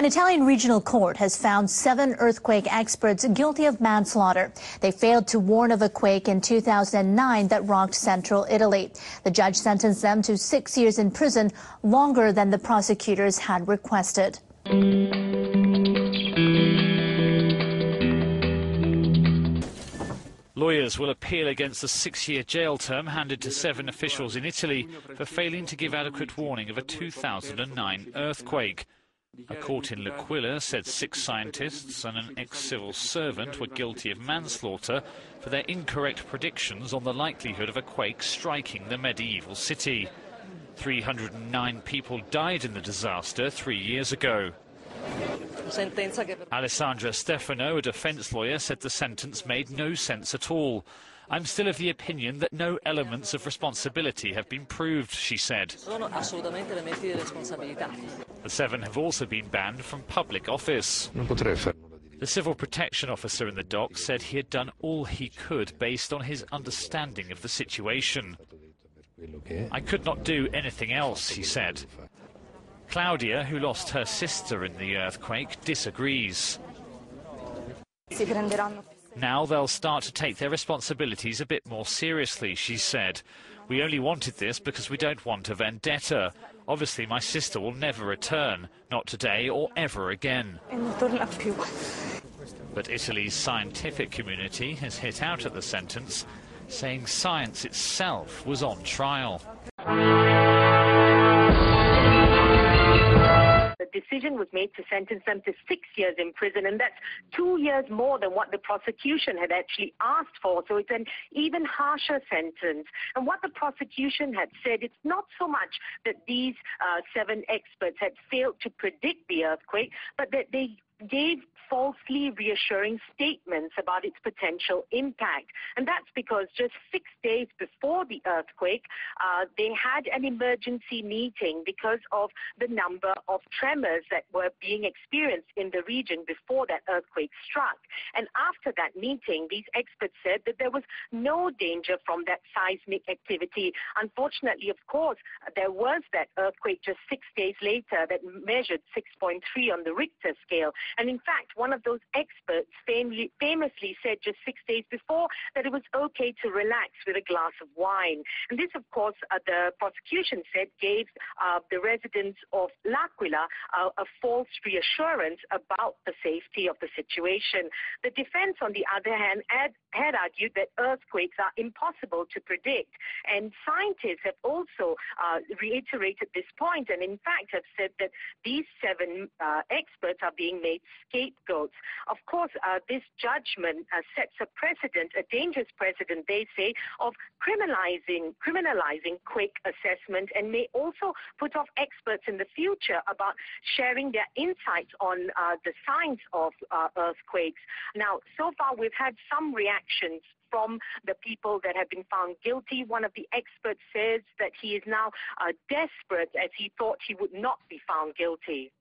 An Italian regional court has found 7 earthquake experts guilty of manslaughter. They failed to warn of a quake in 2009 that rocked central Italy. The judge sentenced them to 6 years in prison, longer than the prosecutors had requested. Lawyers will appeal against the 6-year jail term handed to 7 officials in Italy for failing to give adequate warning of a 2009 earthquake. A court in L'Aquila said 6 scientists and an ex-civil servant were guilty of manslaughter for their incorrect predictions on the likelihood of a quake striking the medieval city. 309 people died in the disaster 3 years ago. Alessandra Stefano, a defence lawyer, said the sentence made no sense at all. "I'm still of the opinion that no elements of responsibility have been proved," she said. The 7 have also been banned from public office. The civil protection officer in the dock said he had done all he could based on his understanding of the situation. "I could not do anything else," he said. Claudia, who lost her sister in the earthquake, disagrees. Now they'll start to take their responsibilities a bit more seriously, she said. "We only wanted this because we don't want a vendetta. Obviously my sister will never return, not today or ever again." But Italy's scientific community has hit out at the sentence, saying science itself was on trial. The decision was made to sentence them to 6 years in prison, and that's 2 years more than what the prosecution had actually asked for. So it's an even harsher sentence. And what the prosecution had said, it's not so much that these 7 experts had failed to predict the earthquake, but that they gave falsely reassuring statements about its potential impact. And that's because just 6 days before the earthquake, they had an emergency meeting because of the number of tremors that were being experienced in the region before that earthquake struck. And after that meeting, these experts said that there was no danger from that seismic activity. Unfortunately, of course, there was that earthquake just 6 days later that measured 6.3 on the Richter scale. And in fact, one of those experts famously said just 6 days before that it was okay to relax with a glass of wine. And this, of course, the prosecution said gave the residents of L'Aquila a false reassurance about the safety of the situation. The defense, on the other hand, had argued that earthquakes are impossible to predict. And scientists have also reiterated this point and, in fact, have said that these 7 experts are being made scapegoats. Of course, this judgment sets a precedent, a dangerous precedent, they say, of criminalizing quake assessment, and may also put off experts in the future about sharing their insights on the science of earthquakes. Now, so far we've had some reactions from the people that have been found guilty. One of the experts says that he is now desperate as he thought he would not be found guilty.